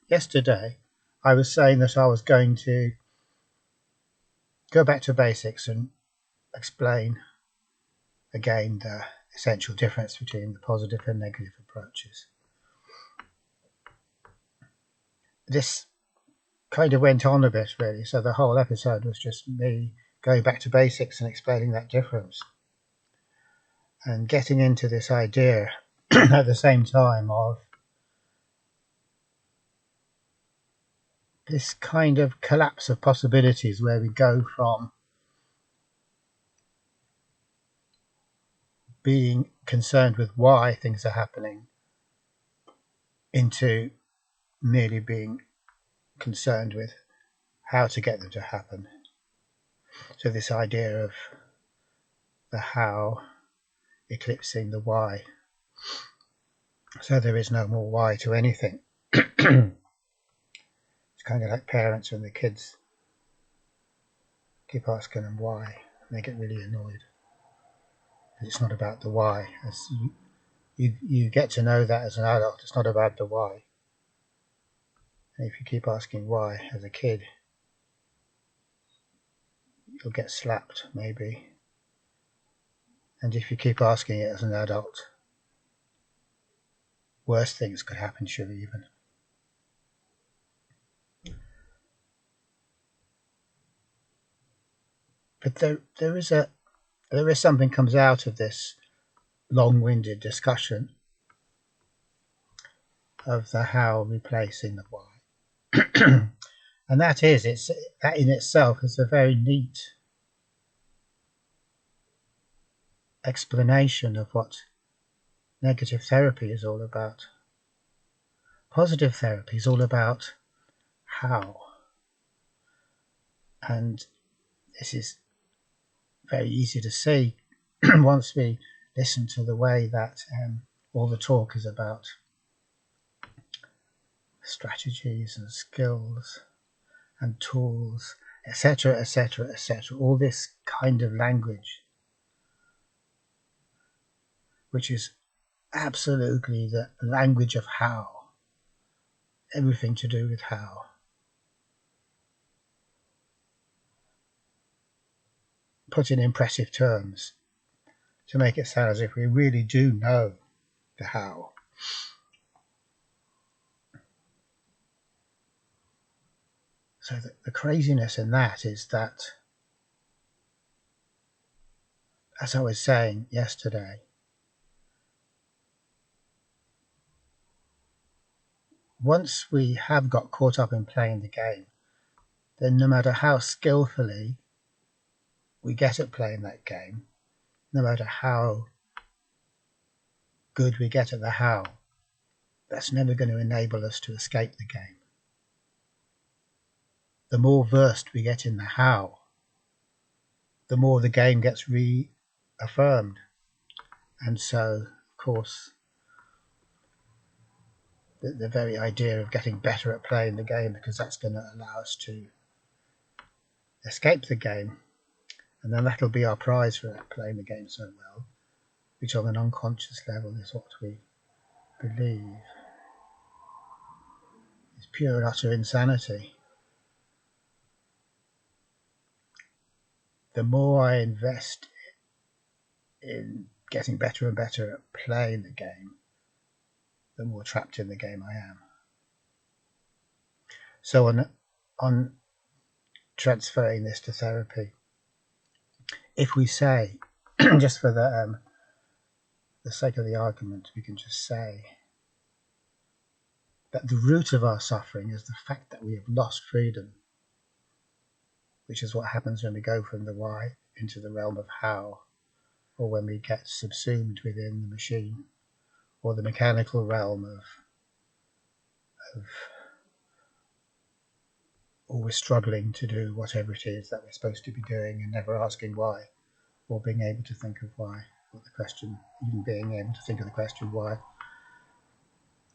yesterday I was saying that I was going to go back to basics and explain again the essential difference between the positive and negative approaches. This kind of went on a bit, really, so the whole episode was just me going back to basics and explaining that difference and getting into this idea at the same time of this kind of collapse of possibilities where we go from being concerned with why things are happening into merely being concerned with how to get them to happen. So this idea of the how eclipsing the why. So there is no more why to anything. It's kind of like parents when the kids keep asking them why, and they get really annoyed. It's not about the why. As you get to know that as an adult, it's not about the why. And if you keep asking why as a kid, you'll get slapped, maybe. And if you keep asking it as an adult, worse things could happen to you even. But there is something comes out of this long-winded discussion of the how replacing the why. And that in itself is a very neat explanation of what negative therapy is all about. Positive therapy is all about how. And this is very easy to see once we listen to the way that all the talk is about strategies and skills and tools, etc., etc., etc. All this kind of language, which is absolutely the language of how. Everything to do with how. Put in impressive terms to make it sound as if we really do know the how. So the craziness in that is that, as I was saying yesterday, once we have got caught up in playing the game, then no matter how skillfully we get at playing that game, no matter how good we get at the how, that's never going to enable us to escape the game. The more versed we get in the how, the more the game gets reaffirmed. And so, of course, the very idea of getting better at playing the game, because that's going to allow us to escape the game, and then that'll be our prize for playing the game so well, which on an unconscious level is what we believe is pure and utter insanity. The more I invest in getting better and better at playing the game, the more trapped in the game I am. So on transferring this to therapy, if we say, just for the sake of the argument, we can just say that the root of our suffering is the fact that we have lost freedom, which is what happens when we go from the why into the realm of how, or when we get subsumed within the machine or the mechanical realm of always struggling to do whatever it is that we're supposed to be doing and never asking why, or being able to think of why, or the question, even being able to think of the question why.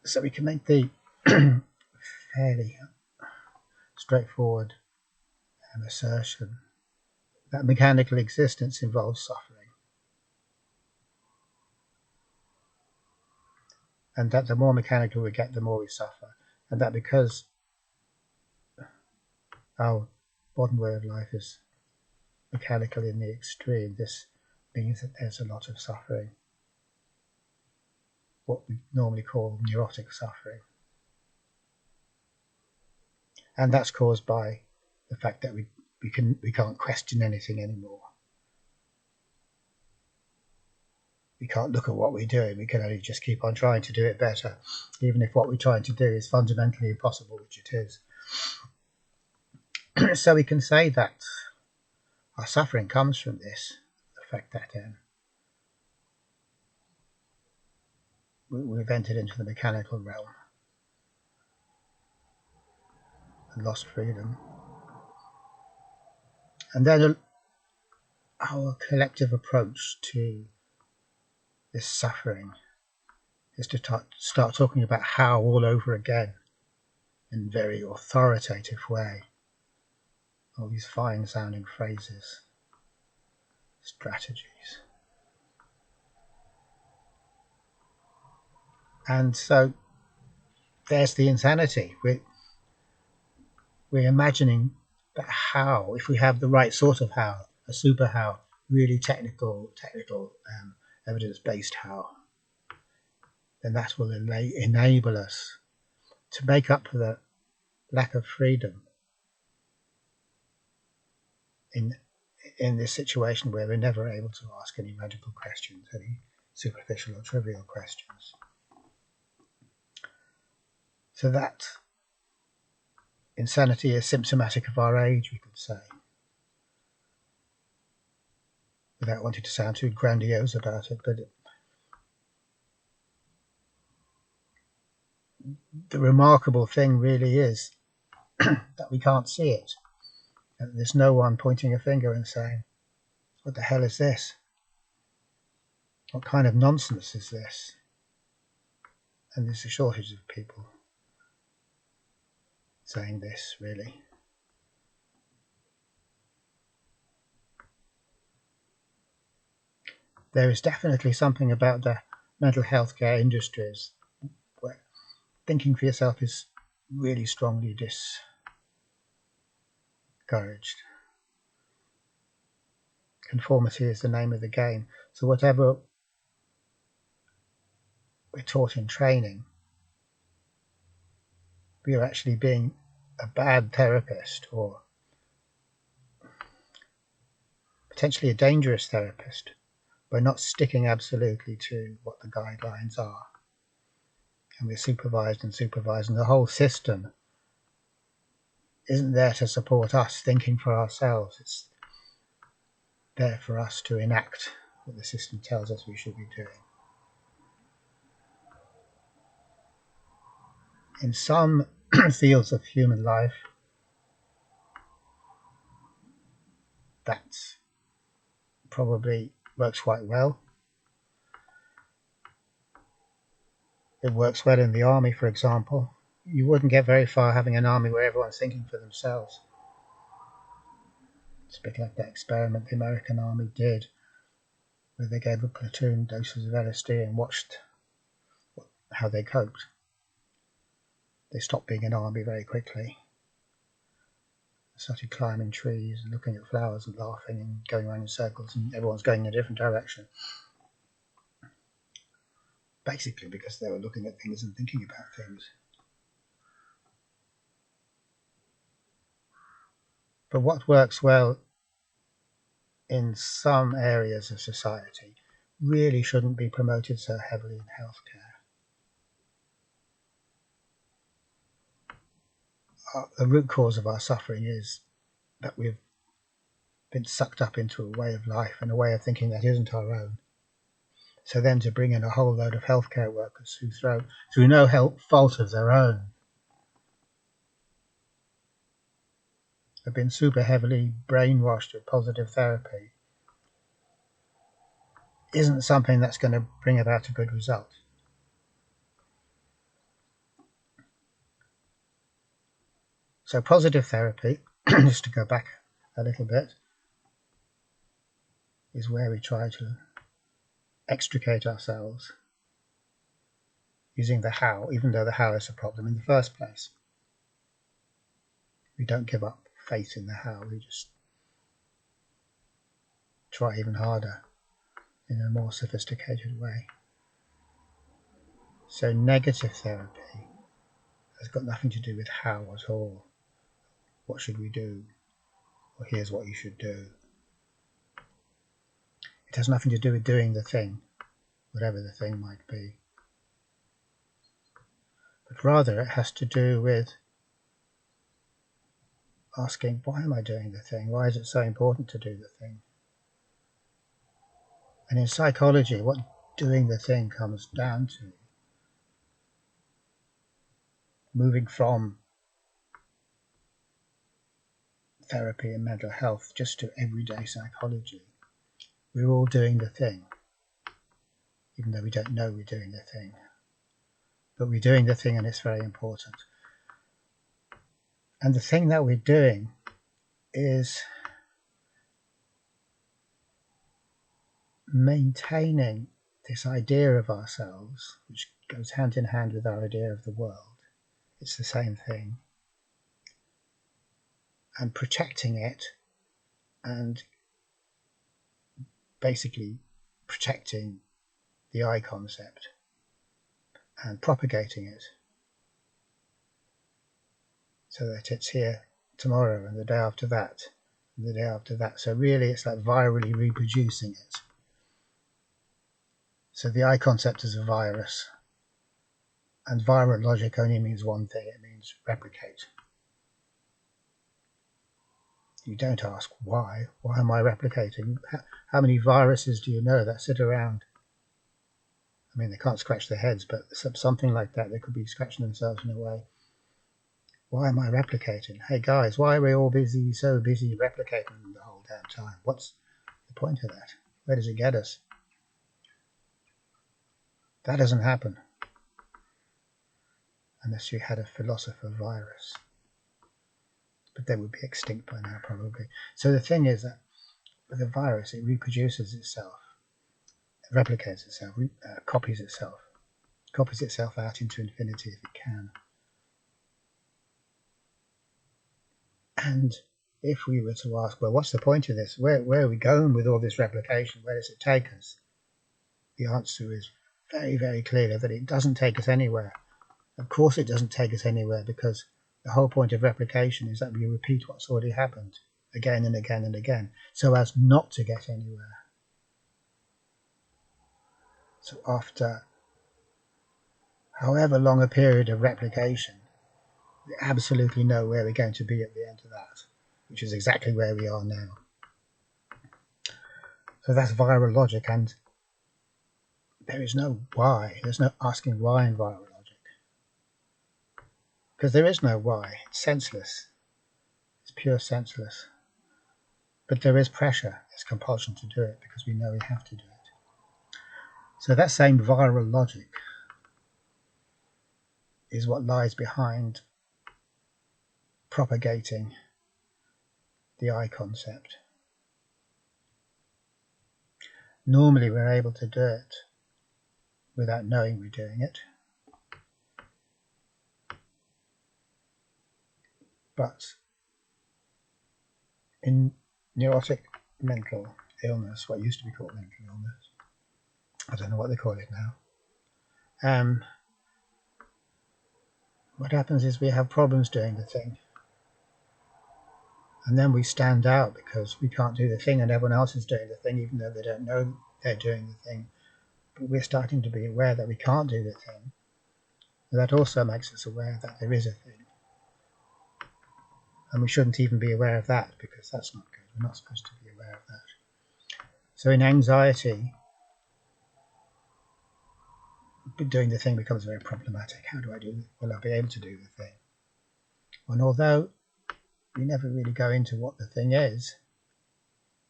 So we can make the fairly straightforward assertion that mechanical existence involves suffering, and that the more mechanical we get, the more we suffer, and that because our modern way of life is mechanical in the extreme, this means that there's a lot of suffering, what we normally call neurotic suffering. And that's caused by the fact that we can't question anything anymore. We can't look at what we're doing. We can only just keep on trying to do it better, even if what we're trying to do is fundamentally impossible, which it is. So we can say that our suffering comes from this, the fact that we've entered into the mechanical realm and lost freedom. And then our collective approach to this suffering is to start talking about how all over again in a very authoritative way. All these fine sounding phrases, strategies. And so there's the insanity. We're imagining that how, if we have the right sort of how, a super how, really technical, evidence-based how, then that will enable us to make up for the lack of freedom in this situation where we're never able to ask any radical questions, any superficial or trivial questions. So that insanity is symptomatic of our age, we could say, without wanting to sound too grandiose about it, but the remarkable thing really is that we can't see it. And there's no one pointing a finger and saying, what the hell is this? What kind of nonsense is this? And there's a shortage of people saying this, really. There is definitely something about the mental health care industries where thinking for yourself is really strongly discouraged. Conformity is the name of the game. So whatever we're taught in training, we are actually being a bad therapist or potentially a dangerous therapist by not sticking absolutely to what the guidelines are. And we're supervised, and the whole system isn't there to support us thinking for ourselves. It's there for us to enact what the system tells us we should be doing. In some fields of human life, that probably works quite well. It works well in the army, for example. You wouldn't get very far having an army where everyone's thinking for themselves. It's a bit like that experiment the American army did, where they gave a platoon doses of LSD and watched how they coped. They stopped being an army very quickly. Started climbing trees and looking at flowers and laughing and going around in circles, and everyone's going in a different direction. Basically because they were looking at things and thinking about things. But what works well in some areas of society really shouldn't be promoted so heavily in healthcare. The root cause of our suffering is that we've been sucked up into a way of life and a way of thinking that isn't our own. So then to bring in a whole load of healthcare workers who through no fault of their own, have been super heavily brainwashed with positive therapy, isn't something that's going to bring about a good result. So positive therapy, just to go back a little bit, is where we try to extricate ourselves using the how, even though the how is a problem in the first place. We don't give up faith in the how, we just try even harder in a more sophisticated way. So negative therapy has got nothing to do with how at all. What should we do? Or here's what you should do. It has nothing to do with doing the thing, whatever the thing might be. But rather it has to do with asking, why am I doing the thing? Why is it so important to do the thing? And in psychology, what doing the thing comes down to, moving from therapy and mental health just to everyday psychology, we're all doing the thing, even though we don't know we're doing the thing. But we're doing the thing and it's very important. And the thing that we're doing is maintaining this idea of ourselves, which goes hand in hand with our idea of the world. It's the same thing. And protecting it and basically protecting the I concept and propagating it so that it's here tomorrow and the day after that and the day after that. So really it's like virally reproducing it. So the I concept is a virus, and viral logic only means one thing, it means replicate. You don't ask why. Why am I replicating? How many viruses do you know that sit around? I mean, they can't scratch their heads, but something like that, they could be scratching themselves in a way. Why am I replicating? Hey guys, why are we all so busy replicating the whole damn time? What's the point of that? Where does it get us? That doesn't happen unless you had a philosopher virus. But they would be extinct by now, probably. So the thing is that with a virus, it reproduces itself, it replicates itself, copies itself out into infinity if it can. And if we were to ask, well, what's the point of this? Where are we going with all this replication? Where does it take us? The answer is very, very clearly that it doesn't take us anywhere. Of course it doesn't take us anywhere, because the whole point of replication is that we repeat what's already happened again and again and again, so as not to get anywhere. So after however long a period of replication, we absolutely know where we're going to be at the end of that, which is exactly where we are now. So that's viral logic, and there is no why. There's no asking why in viral logic, because there is no why. It's senseless. It's pure senseless. But there is pressure, there's compulsion to do it, because we know we have to do it. So that same viral logic is what lies behind propagating the I concept. Normally we're able to do it without knowing we're doing it. But in neurotic mental illness, what used to be called mental illness, I don't know what they call it now, what happens is we have problems doing the thing. And then we stand out because we can't do the thing and everyone else is doing the thing, even though they don't know they're doing the thing. But we're starting to be aware that we can't do the thing. And that also makes us aware that there is a thing. And we shouldn't even be aware of that, because that's not good. We're not supposed to be aware of that. So in anxiety, doing the thing becomes very problematic. How do I do it? Will I be able to do the thing? And although we never really go into what the thing is,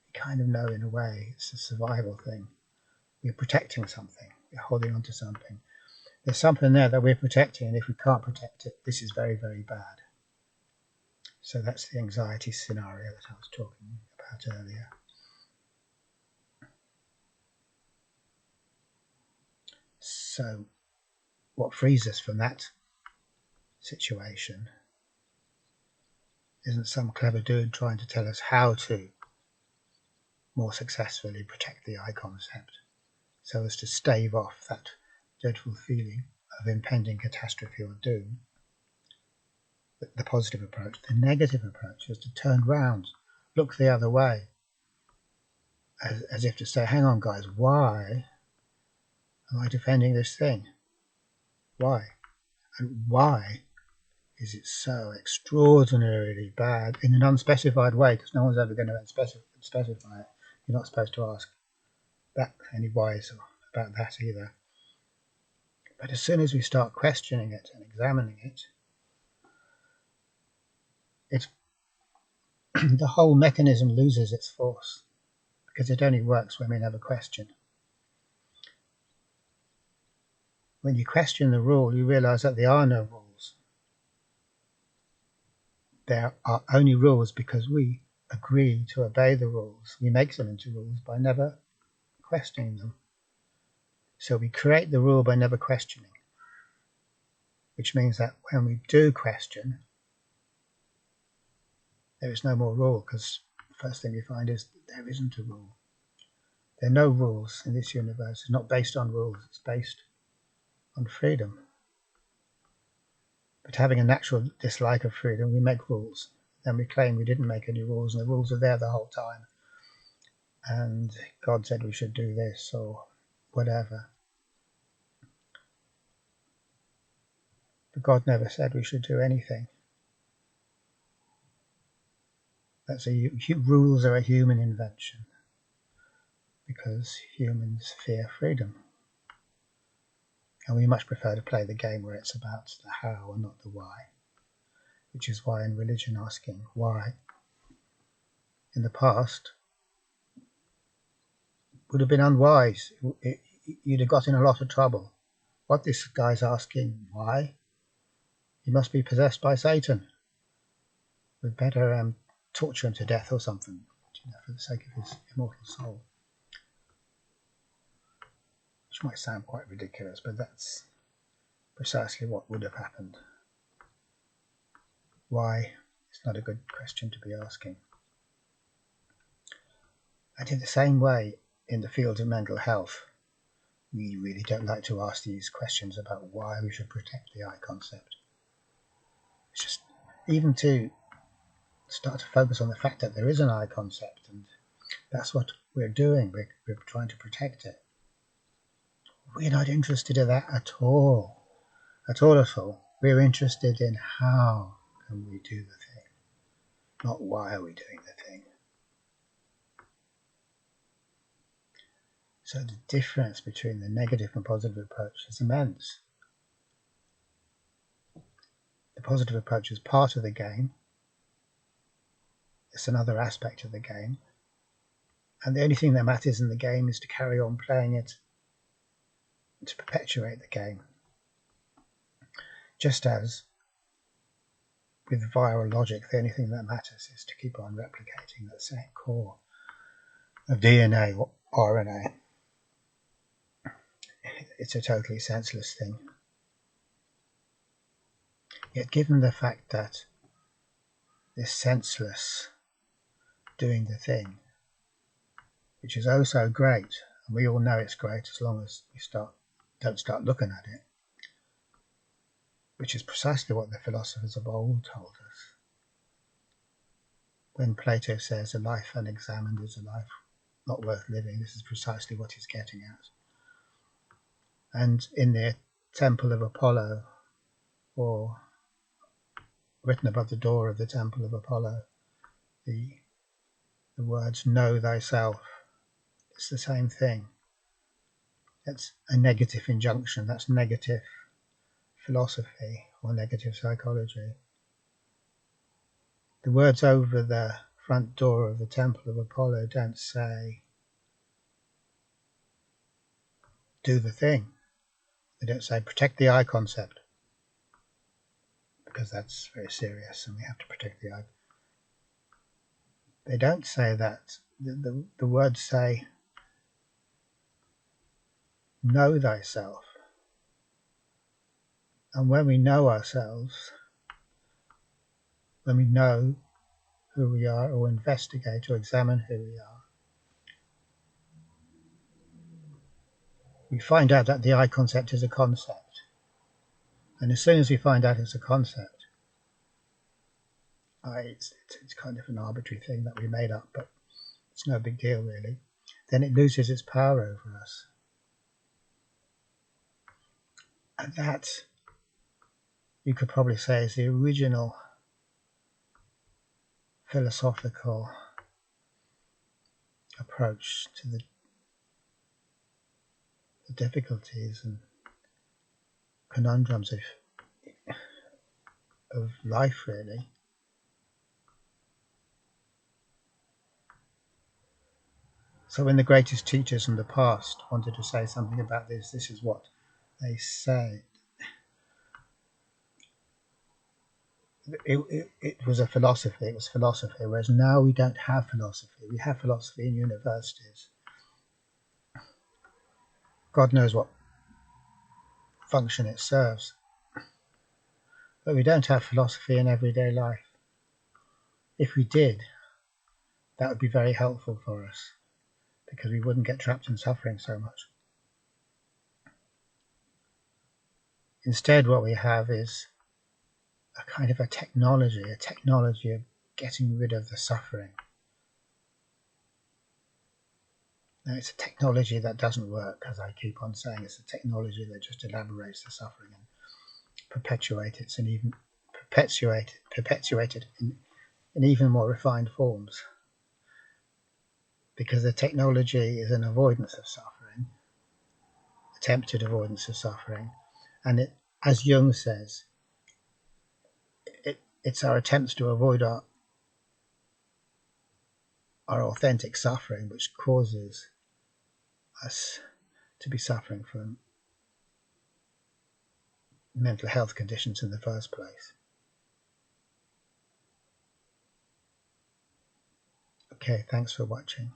we kind of know in a way it's a survival thing. We're protecting something. We're holding on to something. There's something there that we're protecting, and if we can't protect it, this is very, very bad. So that's the anxiety scenario that I was talking about earlier. So what frees us from that situation isn't some clever dude trying to tell us how to more successfully protect the I concept, so as to stave off that dreadful feeling of impending catastrophe or doom. The positive approach. The negative approach is to turn round, look the other way, as if to say, hang on guys, why am I defending this thing? Why? And why is it so extraordinarily bad in an unspecified way? Because no one's ever going to specify it. You're not supposed to ask that any whys about that either. But as soon as we start questioning it and examining it, it's the whole mechanism loses its force, because it only works when we never question. When you question the rule, you realize that there are no rules. There are only rules because we agree to obey the rules. We make them into rules by never questioning them. So we create the rule by never questioning, which means that when we do question, there is no more rule, because the first thing we find is that there isn't a rule. There are no rules in this universe. It's not based on rules, it's based on freedom. But having a natural dislike of freedom, we make rules. Then we claim we didn't make any rules, and the rules are there the whole time. And God said we should do this or whatever. But God never said we should do anything. Rules are a human invention, because humans fear freedom. And we much prefer to play the game where it's about the how and not the why, which is why in religion asking why in the past would have been unwise. You'd have got in a lot of trouble. What this guy's asking, why? He must be possessed by Satan. We'd better torture him to death or something, for the sake of his immortal soul. Which might sound quite ridiculous, but that's precisely what would have happened. Why? It's not a good question to be asking. And in the same way, in the field of mental health, we really don't like to ask these questions about why we should protect the I concept. It's just, even to start to focus on the fact that there is an I concept, and that's what we're doing. We're trying to protect it. We're not interested in that at all. At all. We're interested in how can we do the thing, not why are we doing the thing. So the difference between the negative and positive approach is immense. The positive approach is part of the game. It's another aspect of the game. And the only thing that matters in the game is to carry on playing it, to perpetuate the game. Just as with viral logic, the only thing that matters is to keep on replicating that same core of DNA or RNA. It's a totally senseless thing. Yet given the fact that this senseless doing the thing, which is oh so great, and we all know it's great as long as we don't start looking at it, which is precisely what the philosophers of old told us. When Plato says a life unexamined is a life not worth living, this is precisely what he's getting at. And in the Temple of Apollo, or written above the door of the Temple of Apollo, the words know thyself, it's the same thing. That's a negative injunction, that's negative philosophy or negative psychology. The words over the front door of the Temple of Apollo don't say do the thing. They don't say protect the I concept, because that's very serious and we have to protect the I. They don't say that. The words say know thyself. And when we know ourselves, when we know who we are, or investigate or examine who we are, we find out that the I concept is a concept. And as soon as we find out it's a concept, it's kind of an arbitrary thing that we made up, but it's no big deal really, then it loses its power over us. And that, you could probably say, is the original philosophical approach to the difficulties and conundrums of life, really. So when the greatest teachers in the past wanted to say something about this is what they say. It was a philosophy, it was philosophy, whereas now we don't have philosophy. We have philosophy in universities. God knows what function it serves. But we don't have philosophy in everyday life. If we did, that would be very helpful for us, because we wouldn't get trapped in suffering so much. Instead, what we have is a kind of a technology of getting rid of the suffering. Now, it's a technology that doesn't work, as I keep on saying. It's a technology that just elaborates the suffering and perpetuates it, and even perpetuate it in even more refined forms. Because the technology is an avoidance of suffering, attempted avoidance of suffering, and it, as Jung says, it's our attempts to avoid our authentic suffering which causes us to be suffering from mental health conditions in the first place. Okay, thanks for watching.